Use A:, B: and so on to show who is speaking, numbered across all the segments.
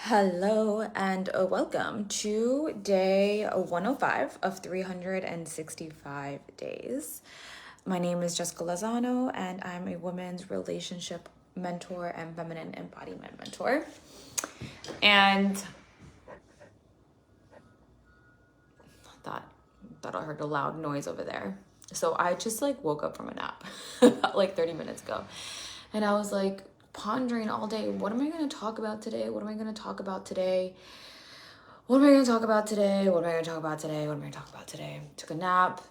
A: Hello and welcome to day 105 of 365 days. My name is Jessica Lozano and I'm a women's relationship mentor and feminine embodiment mentor. And thought I heard a loud noise over there. So I just woke up from a nap about 30 minutes ago. And I was pondering all day, what am I going to talk about today? What am I going to talk about today? What am I going to talk about today? What am I going to talk about today? What am I going to talk about today? Took a nap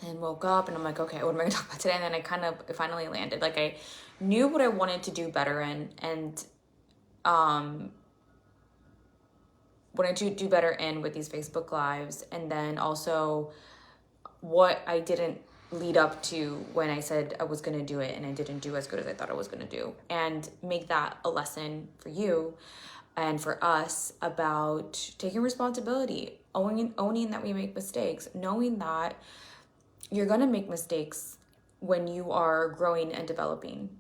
A: and woke up and I'm like, okay, what am I going to talk about today? And then it finally landed. I knew what I wanted to do better in and wanted to do better in with these Facebook Lives. And then also what I didn't lead up to when I said I was going to do it and I didn't do as good as I thought I was going to do, and make that a lesson for you and for us about taking responsibility, owning that we make mistakes, knowing that you're going to make mistakes when you are growing and developing.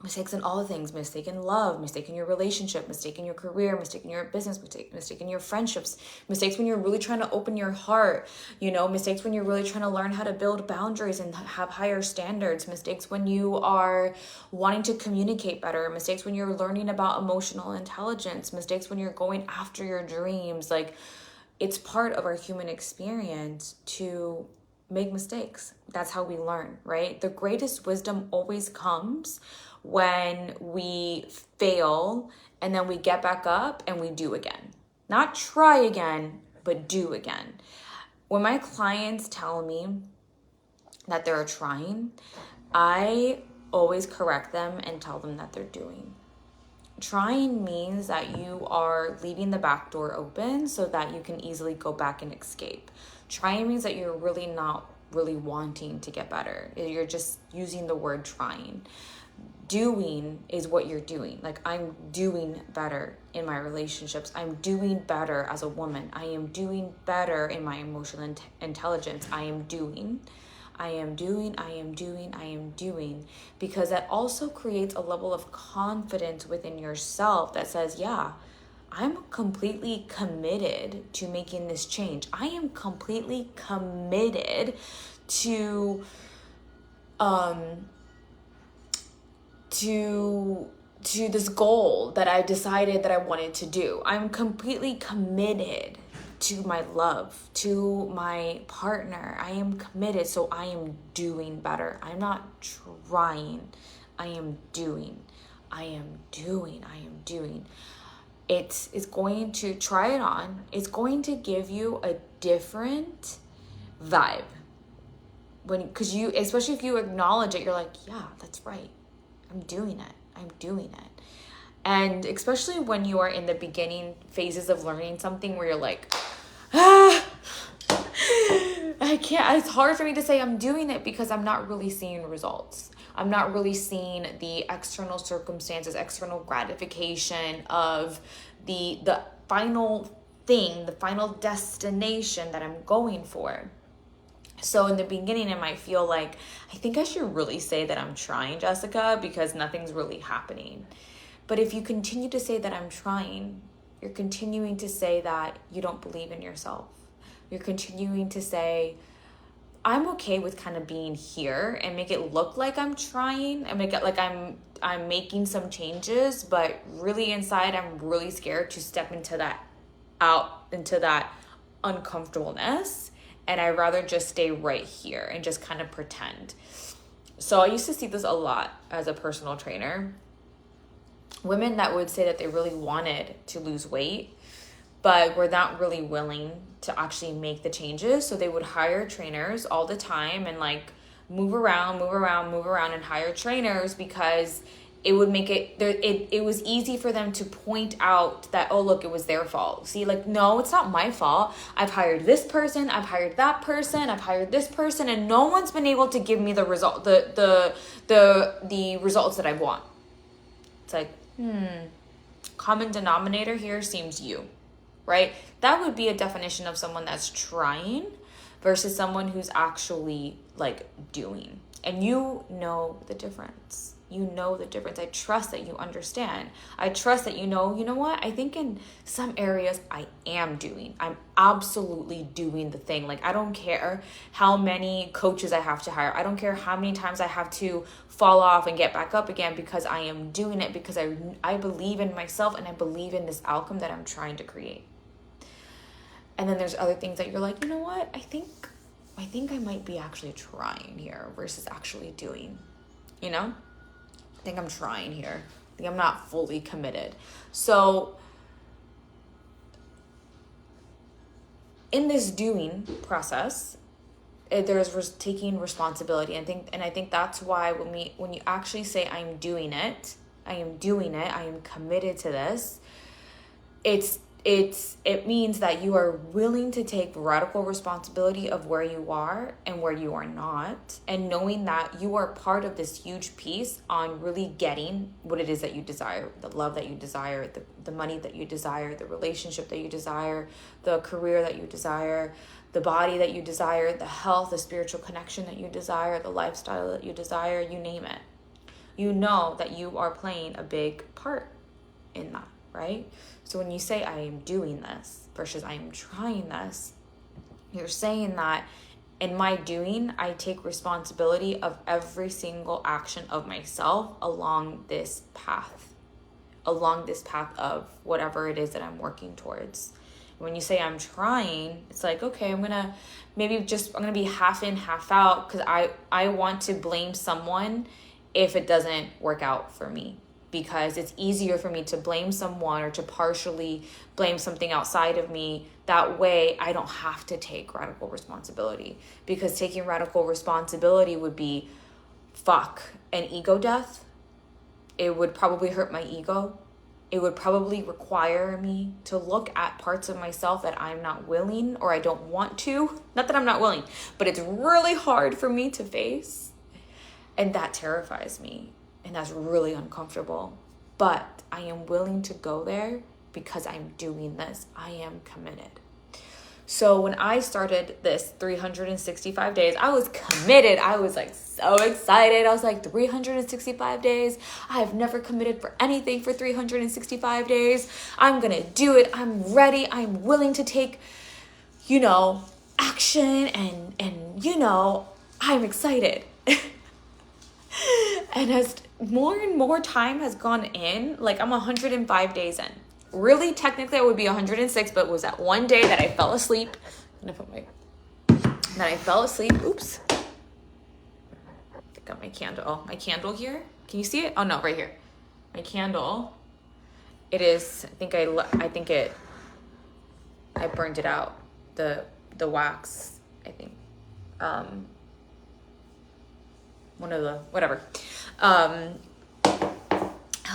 A: Mistakes in all the things, mistake in love, mistake in your relationship, mistake in your career, mistake in your business, mistake in your friendships, mistakes when you're really trying to open your heart, mistakes when you're really trying to learn how to build boundaries and have higher standards, mistakes when you are wanting to communicate better, mistakes when you're learning about emotional intelligence, mistakes when you're going after your dreams. It's part of our human experience to make mistakes. That's how we learn, right? The greatest wisdom always comes when we fail and then we get back up and we do again. Not try again, but do again. When my clients tell me that they're trying, I always correct them and tell them that they're doing. Trying means that you are leaving the back door open so that you can easily go back and escape. Trying means that you're really not really wanting to get better. You're just using the word trying. Doing is what you're doing. I'm doing better in my relationships. I'm doing better as a woman. I am doing better in my emotional intelligence. I am doing. Because that also creates a level of confidence within yourself that says, yeah, I'm completely committed to making this change. I am completely committed to this goal that I decided that I wanted to do. I'm completely committed to my love, to my partner. I am committed, so I am doing better. I'm not trying. I am doing. It's going to try it on. It's going to give you a different vibe. Because you, especially if you acknowledge it, you're like, yeah, that's right. I'm doing it. And especially when you are in the beginning phases of learning something where you're like, I can't, it's hard for me to say I'm doing it because I'm not really seeing results. I'm not really seeing the external circumstances, external gratification of the final thing, the final destination that I'm going for. So in the beginning, it might feel like, I think I should really say that I'm trying, Jessica, because nothing's really happening. But if you continue to say that I'm trying, you're continuing to say that you don't believe in yourself. You're continuing to say, I'm okay with kind of being here and make it look like I'm trying and make it like I'm making some changes, but really inside, I'm really scared to step into that uncomfortableness. And I'd rather just stay right here and just kind of pretend. So I used to see this a lot as a personal trainer. Women that would say that they really wanted to lose weight, but were not really willing to actually make the changes. So they would hire trainers all the time and move around and hire trainers because it would make it was easy for them to point out that, oh, look, it was their fault. See, no, it's not my fault. I've hired this person, I've hired that person, I've hired this person, and no one's been able to give me the result, the results that I want. It's common denominator here seems you, right? That would be a definition of someone that's trying versus someone who's actually doing. And you know the difference. you know the difference. I trust that you understand. I trust that you know what? I think in some areas I'm absolutely doing the thing. Like, I don't care how many coaches I have to hire. I don't care how many times I have to fall off and get back up again, because I am doing it because I believe in myself and I believe in this outcome that I'm trying to create. And then there's other things that you're like, you know what? I think I might be actually trying here versus actually doing, I think I'm trying here. I think I'm not fully committed. So in this doing process, there's taking responsibility. And I think that's why when you actually say, I am doing it, I am committed to this, it means that you are willing to take radical responsibility of where you are and where you are not, and knowing that you are part of this huge piece on really getting what it is that you desire, the love that you desire, the money that you desire, the relationship that you desire, the career that you desire, the body that you desire, the health, the spiritual connection that you desire, the lifestyle that you desire, you name it. You know that you are playing a big part in that, right? So when you say, I am doing this versus I am trying this, you're saying that in my doing, I take responsibility of every single action of myself along this path of whatever it is that I'm working towards. When you say I'm trying, it's like, okay, I'm going to be half in, half out, because I want to blame someone if it doesn't work out for me. Because it's easier for me to blame someone or to partially blame something outside of me. That way, I don't have to take radical responsibility. Because taking radical responsibility would be, an ego death. It would probably hurt my ego. It would probably require me to look at parts of myself that I'm not willing or I don't want to. Not that I'm not willing, but it's really hard for me to face. And that terrifies me. And that's really uncomfortable. But I am willing to go there because I'm doing this. I am committed. So when I started this 365 days, I was committed. I was like so excited. I was like, 365 days. I have never committed for anything for 365 days. I'm going to do it. I'm ready. I'm willing to take, action and I'm excited. And as more and more time has gone in, like I'm 105 days in. Really, technically, it would be 106, but it was that one day that I fell asleep. Oops. I got my candle. Oh, my candle here. Can you see it? Oh no, right here. My candle. It is. I burned it out. The wax. I think. One of the whatever. I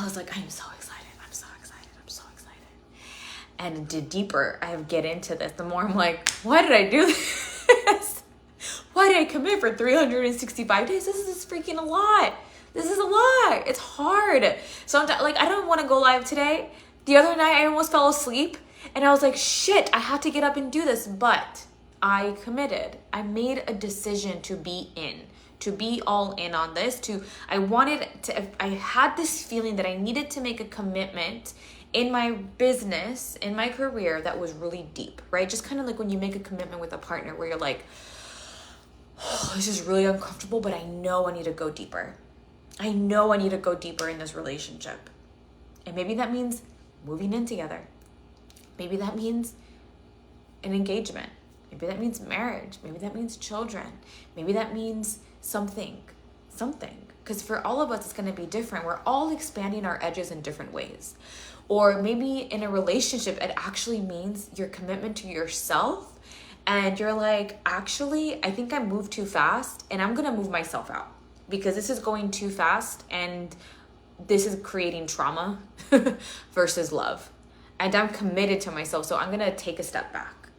A: was like, I'm so excited. And the deeper I get into this, the more I'm like, why did I do this? Why did I commit for 365 days? This is freaking a lot. This is a lot. It's hard. Sometimes, I don't want to go live today. The other night, I almost fell asleep. And I was like, shit, I have to get up and do this. But I committed. I made a decision to be all in on this. I had this feeling that I needed to make a commitment in my business, in my career, that was really deep, right? Just kind of like when you make a commitment with a partner where you're like, oh, this is really uncomfortable, but I know I need to go deeper. I know I need to go deeper in this relationship. And maybe that means moving in together. Maybe that means an engagement. Maybe that means marriage. Maybe that means children. Maybe that means something. Because for all of us, it's going to be different. We're all expanding our edges in different ways. Or maybe in a relationship, it actually means your commitment to yourself. And you're like, actually, I think I moved too fast and I'm going to move myself out because this is going too fast and this is creating trauma versus love. And I'm committed to myself, so I'm going to take a step back,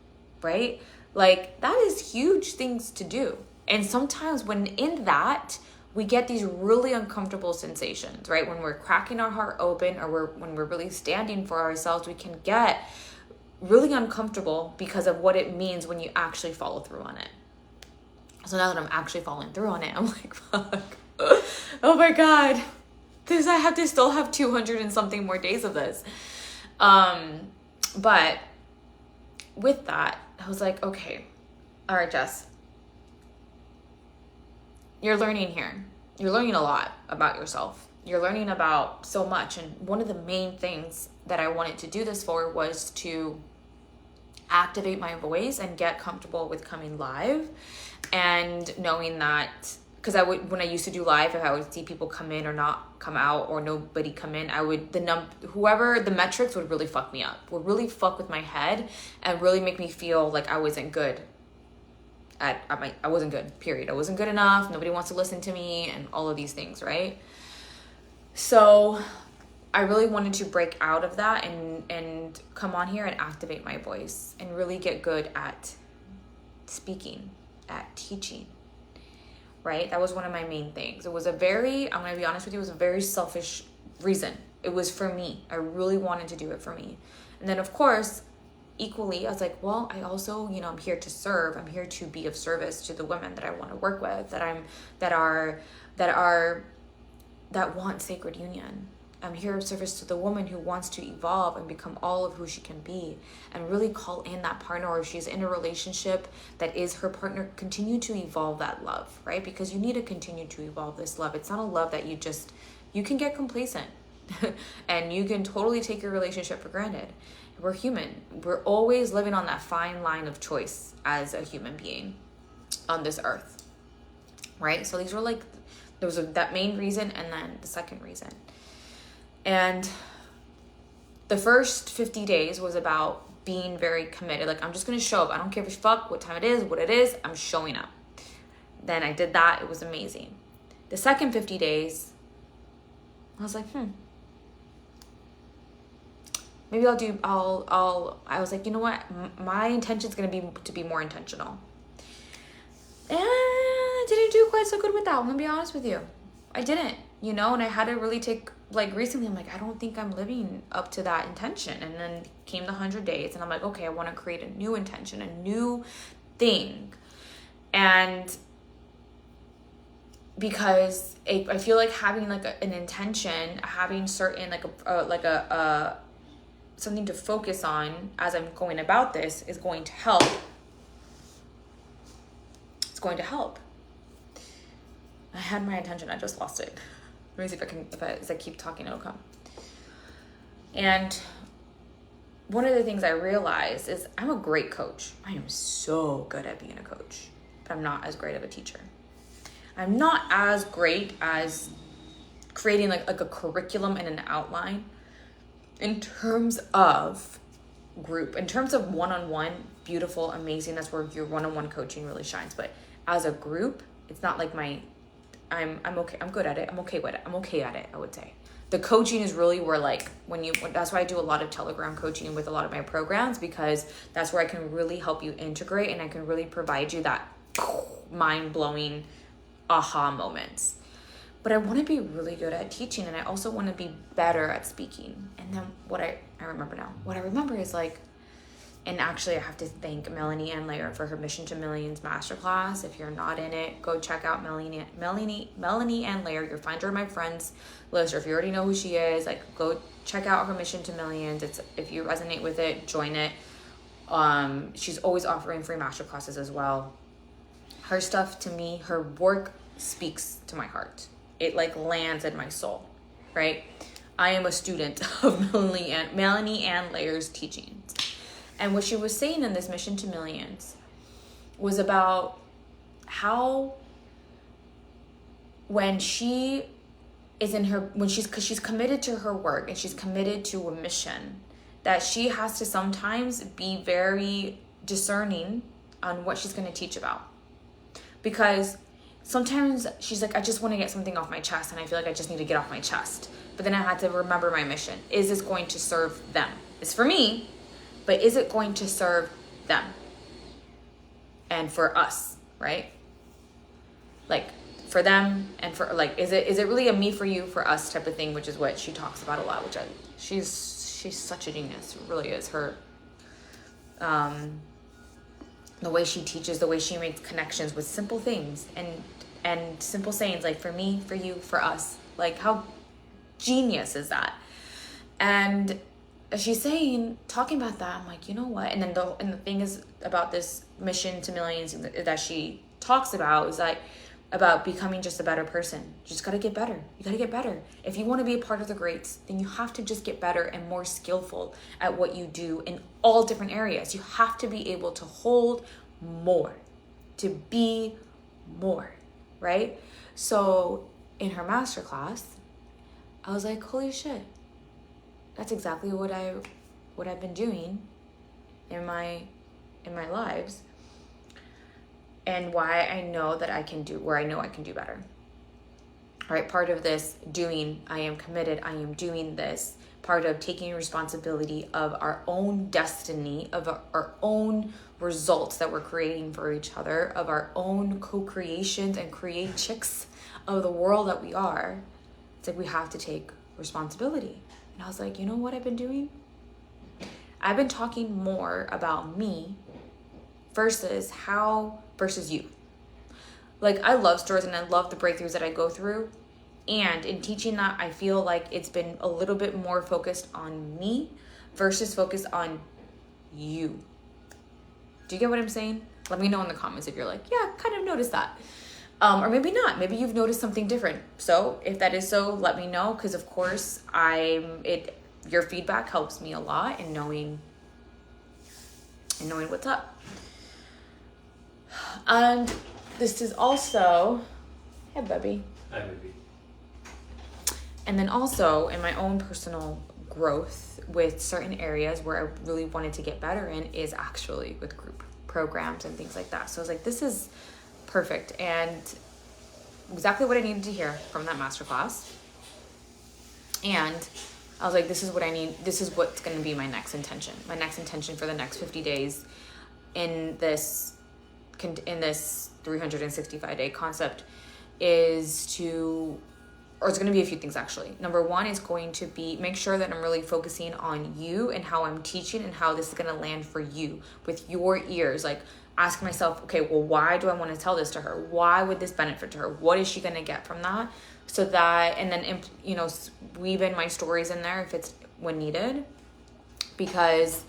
A: right? Like, that is huge things to do. And sometimes when in that, we get these really uncomfortable sensations, right? When we're cracking our heart open or when we're really standing for ourselves, we can get really uncomfortable because of what it means when you actually follow through on it. So now that I'm actually following through on it, I'm like, fuck. Oh my God. Because I have to still have 200 and something more days of this. But with that, I was like, okay, all right, Jess, you're learning here. You're learning a lot about yourself. You're learning about so much. And one of the main things that I wanted to do this for was to activate my voice and get comfortable with coming live, and knowing that, because when I used to do live, if I would see people come in or not come out, or nobody come in, whoever the metrics would really fuck me up, would really fuck with my head, and really make me feel like I wasn't good I wasn't good, period. I wasn't good enough. Nobody wants to listen to me, and all of these things, right? So I really wanted to break out of that and come on here and activate my voice and really get good at speaking, at teaching, right? That was one of my main things. It was I'm going to be honest with you, it was a very selfish reason. It was for me. I really wanted to do it for me. And then, of course, equally, I was like, well, I also, I'm here to serve. I'm here to be of service to the women that I want to work with, that want sacred union. I'm here of service to the woman who wants to evolve and become all of who she can be, and really call in that partner, or if she's in a relationship that is her partner, continue to evolve that love, right? Because you need to continue to evolve this love. It's not a love that you can get complacent and you can totally take your relationship for granted. We're human. We're always living on that fine line of choice as a human being on this earth, right? So these were that main reason, and then the second reason. And the first 50 days was about being very committed. Like, I'm just going to show up. I don't care if it's what time it is, what it is. I'm showing up. Then I did that. It was amazing. The second 50 days, I was like, maybe I was like, you know what? My intention is going to be more intentional. And I didn't do quite so good with that. I'm going to be honest with you. I didn't, and I had to really take, recently, I'm like, I don't think I'm living up to that intention. And then came the 100 days, and I'm like, okay, I want to create a new intention, a new thing. And because I feel like having an intention, having certain something to focus on as I'm going about this is going to help. It's going to help. I had my intention, I just lost it. Let me see as I keep talking, it'll come. And one of the things I realized is I'm a great coach. I am so good at being a coach, but I'm not as great of a teacher. I'm not as great as creating like a curriculum and an outline. In terms of group, in terms of one-on-one, beautiful, amazing. That's where your one-on-one coaching really shines. But as a group, it's not like I'm okay. I'm good at it. I'm okay with it. I'm okay at it, I would say. The coaching is really where that's why I do a lot of Telegram coaching with a lot of my programs, because that's where I can really help you integrate, and I can really provide you that mind-blowing aha moments. But I want to be really good at teaching, and I also want to be better at speaking. And then what I remember is and actually I have to thank Melanie Ann Layer for her Mission to Millions Masterclass. If you're not in it, go check out Melanie Ann Layer. You'll find her in my friends list, or if you already know who she is, go check out her Mission to Millions. If you resonate with it, join it. She's always offering free masterclasses as well. Her stuff, to me, her work speaks to my heart. It lands in my soul, right? I am a student of Melanie Ann Layer's teachings. And what she was saying in this Mission to Millions was about how because she's committed to her work and she's committed to a mission, that she has to sometimes be very discerning on what she's going to teach about. Because sometimes she's like, I just want to get something off my chest, and I feel like I just need to get off my chest. But then I had to remember my mission. Is this going to serve them? It's for me, but is it going to serve them? And for us, right? For them, and for is it really a me for you for us type of thing, which is what she talks about a lot, she's such a genius. It really is. Her the way she teaches, the way she makes connections with simple things and simple sayings, for me, for you, for us. genius is that? And she's talking about that, I'm like, you know what? And then the thing is about this mission to millions that she talks about is like about becoming just a better person. You just got to get better. You got to get better. If you want to be a part of the greats, then you have to just get better and more skillful at what you do in all different areas. You have to be able to hold more, to be more, right? So in her masterclass, I was like, holy shit, that's exactly what I've been doing in my lives, and why I know that I can do, where I know I can do better. All right, part of this doing, I am committed, I am doing this, part of taking responsibility of our own destiny, of our own results that we're creating for each other, of our own co-creations and creatrix of the world that we are. It's like we have to take responsibility. And I was like, you know what I've been doing? I've been talking more about me versus you. Like, I love stories and I love the breakthroughs that I go through. And in teaching that, I feel like it's been a little bit more focused on me versus focused on you. Do you get what I'm saying? Let me know in the comments if you're like, yeah, kind of noticed that. Or maybe not. Maybe you've noticed something different. So if that is so, let me know. Because of course, your feedback helps me a lot in knowing what's up. And this is also, hey, baby.
B: Hi, baby.
A: And then also in my own personal growth with certain areas where I really wanted to get better in is actually with group programs and things like that. So I was like, this is perfect and exactly what I needed to hear from that masterclass. And I was like, this is what I need. This is what's going to be my next intention. My next intention for the next 50 days in this 365-day concept is it's going to be a few things actually. Number one is going to be make sure that I'm really focusing on you and how I'm teaching and how this is going to land for you with your ears. Like, ask myself, okay, well, why do I want to tell this to her? Why would this benefit to her? What is she going to get from that? So that, and then, weave in my stories in there if it's when needed, because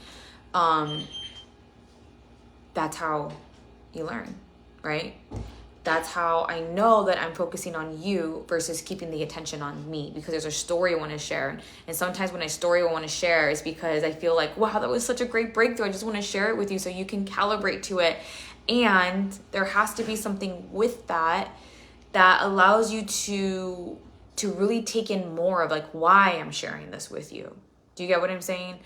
A: that's how you learn, right? That's how I know that I'm focusing on you versus keeping the attention on me, because there's a story I want to share. And sometimes when a story I want to share is because I feel like, wow, that was such a great breakthrough. I just want to share it with you so you can calibrate to it. And there has to be something with that allows you to really take in more of like why I'm sharing this with you. Do you get what I'm saying?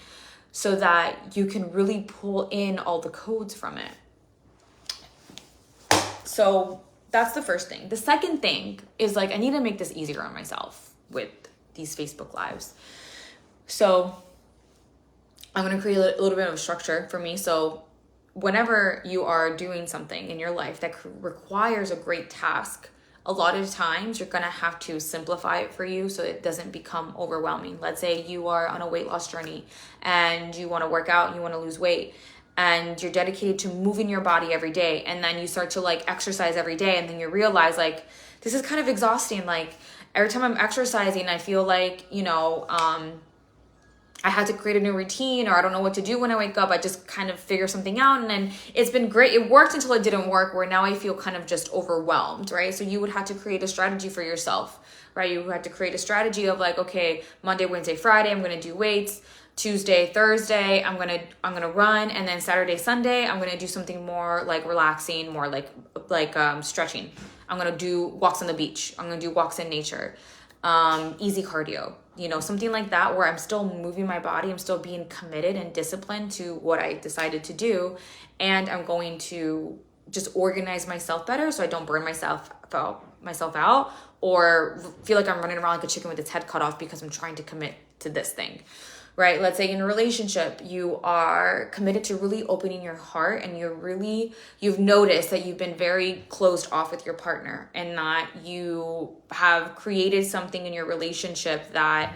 A: So that you can really pull in all the codes from it. So that's the first thing. The second thing is like, I need to make this easier on myself with these Facebook Lives. So I'm going to create a little bit of a structure for me. So whenever you are doing something in your life that requires a great task, a lot of times you're going to have to simplify it for you so it doesn't become overwhelming. Let's say you are on a weight loss journey and you want to work out and you want to lose weight, and you're dedicated to moving your body every day, and then you start to like exercise every day, and then you realize like this is kind of exhausting. Like every time I'm exercising, I feel like I had to create a new routine, or I don't know what to do when I wake up. I just kind of figure something out, and then it's been great. It worked until it didn't work, where now I feel kind of just overwhelmed, right? So you would have to create a strategy for yourself, right? You had to create a strategy of like, okay, Monday, Wednesday, Friday, I'm going to do weights. Tuesday, Thursday, I'm gonna run, and then Saturday, Sunday, I'm gonna do something more like relaxing, more like stretching. I'm gonna do walks on the beach. I'm gonna do walks in nature, easy cardio, something like that, where I'm still moving my body. I'm still being committed and disciplined to what I decided to do, and I'm going to just organize myself better so I don't burn myself out or feel like I'm running around like a chicken with its head cut off because I'm trying to commit to this thing. Right? Let's say in a relationship, you are committed to really opening your heart, and you've noticed that you've been very closed off with your partner, and that you have created something in your relationship that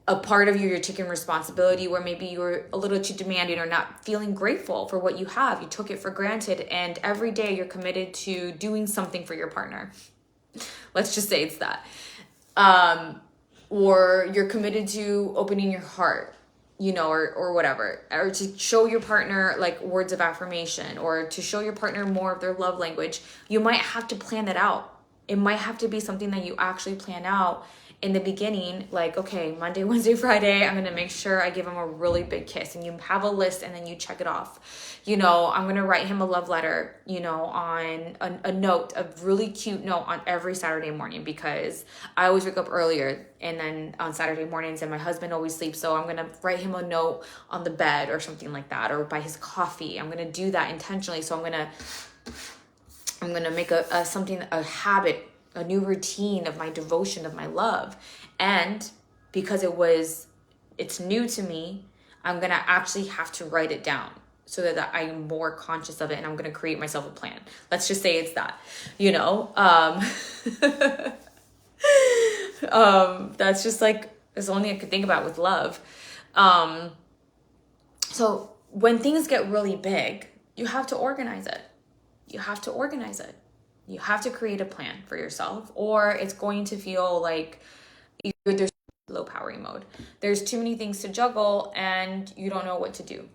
A: a part of you're taking responsibility, where maybe you were a little too demanding or not feeling grateful for what you have. You took it for granted, and every day you're committed to doing something for your partner. Let's just say it's that. or you're committed to opening your heart, you know, or whatever, or to show your partner like words of affirmation, or to show your partner more of their love language, you might have to plan that out. It might have to be something that you actually plan out in the beginning, like, okay, Monday, Wednesday, Friday, I'm gonna make sure I give him a really big kiss, and you have a list and then you check it off. You know, I'm gonna write him a love letter, you know, on a note, a really cute note on every Saturday morning, because I always wake up earlier and then on Saturday mornings, and my husband always sleeps, so I'm gonna write him a note on the bed or something like that, or by his coffee. I'm gonna do that intentionally. So I'm gonna make a habit, a new routine of my devotion, of my love. And because it's new to me, I'm gonna actually have to write it down so that I'm more conscious of it, and I'm gonna create myself a plan. Let's just say it's that, you know. That's just like, it's the only thing I could think about with love. So when things get really big, you have to organize it. You have to organize it. You have to create a plan for yourself, or it's going to feel like there's low powering mode. There's too many things to juggle and you don't know what to do,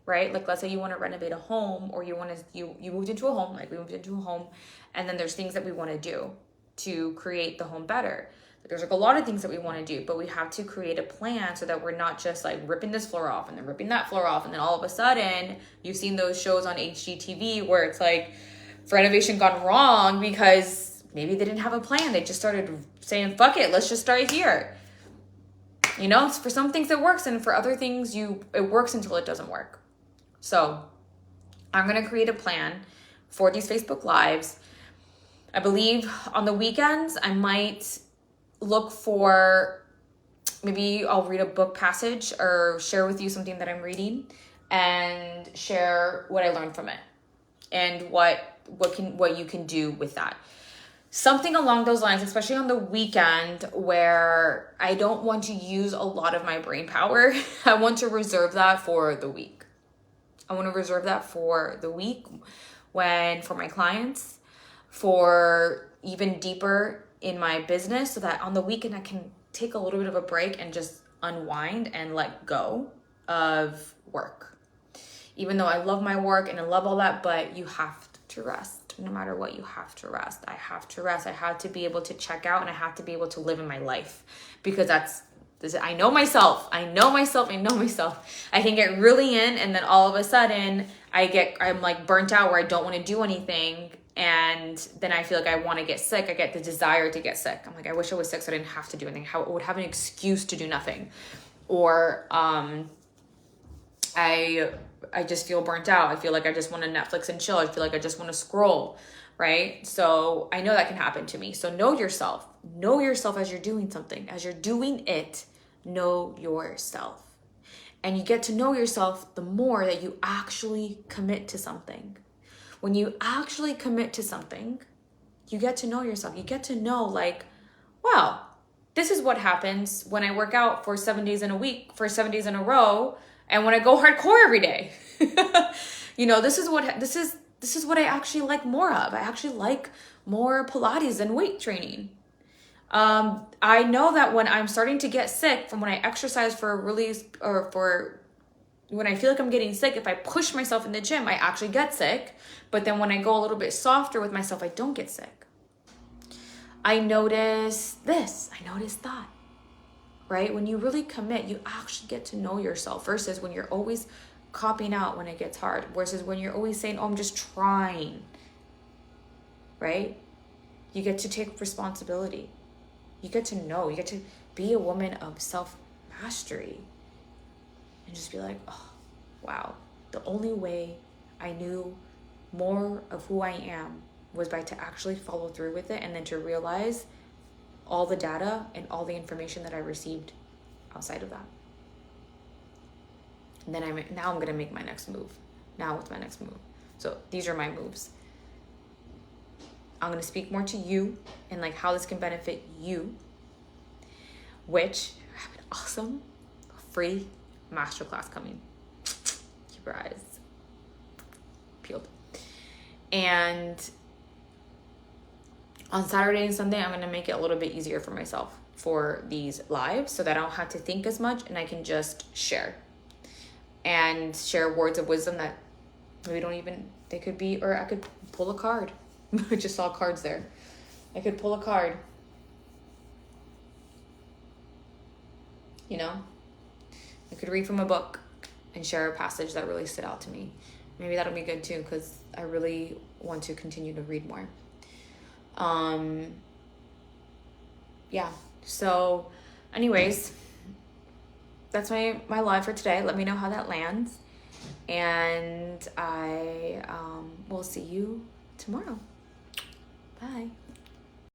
A: right? Like, let's say you want to renovate a home, or you moved into a home, like we moved into a home, and then there's things that we want to do to create the home better. There's like a lot of things that we want to do, but we have to create a plan so that we're not just like ripping this floor off and then ripping that floor off, and then all of a sudden you've seen those shows on HGTV where it's like renovation gone wrong because maybe they didn't have a plan. They just started saying, fuck it, let's just start here. You know, for some things it works, and for other things it works until it doesn't work. So I'm going to create a plan for these Facebook Lives. I believe on the weekends I might look for, maybe I'll read a book passage or share with you something that I'm reading and share what I learned from it and what you can do with that. Something along those lines, especially on the weekend where I don't want to use a lot of my brain power. I want to reserve that for the week. I want to reserve that for the week for my clients, for even deeper in my business, so that on the weekend I can take a little bit of a break and just unwind and let go of work. Even though I love my work and I love all that, but you have to rest. No matter what, you have to rest. I have to rest. I have to be able to check out, and I have to be able to live in my life, because I know myself. I can get really in, and then all of a sudden I'm like burnt out where I don't want to do anything. And then I feel like I want to get sick. I get the desire to get sick. I'm like, I wish I was sick so I didn't have to do anything. I would have an excuse to do nothing. Or I just feel burnt out. I feel like I just want to Netflix and chill. I feel like I just want to scroll, right? So I know that can happen to me. So know yourself. Know yourself as you're doing something. As you're doing it, know yourself. And you get to know yourself the more that you actually commit to something. When you actually commit to something, you get to know yourself. You get to know, like, wow, this is what happens when I work out for 7 days in a week, for 7 days in a row, and when I go hardcore every day. You know, this is what I actually like more of. I actually like more Pilates and weight training. I know that when I'm starting to get sick from when I exercise for a release, or for when I feel like I'm getting sick, if I push myself in the gym, I actually get sick. But then when I go a little bit softer with myself, I don't get sick. I notice this, I notice that, right? When you really commit, you actually get to know yourself, versus when you're always copping out when it gets hard, versus when you're always saying, oh, I'm just trying, right? You get to take responsibility. You get to know, you get to be a woman of self-mastery and just be like, oh, wow, the only way I knew more of who I am was by to actually follow through with it, and then to realize all the data and all the information that I received outside of that. And then now I'm going to make my next move. Now what's my next move? So these are my moves. I'm going to speak more to you and like how this can benefit you, which I have an awesome free masterclass coming. Keep your eyes peeled. And on Saturday and Sunday, I'm going to make it a little bit easier for myself for these lives so that I don't have to think as much and I can just share. And share words of wisdom that maybe they could be, or I could pull a card. I just saw cards there. I could pull a card. You know? I could read from a book and share a passage that really stood out to me. Maybe that'll be good too, because I really want to continue to read more. Yeah. So anyways, that's my live for today. Let me know how that lands. And I will see you tomorrow. Bye.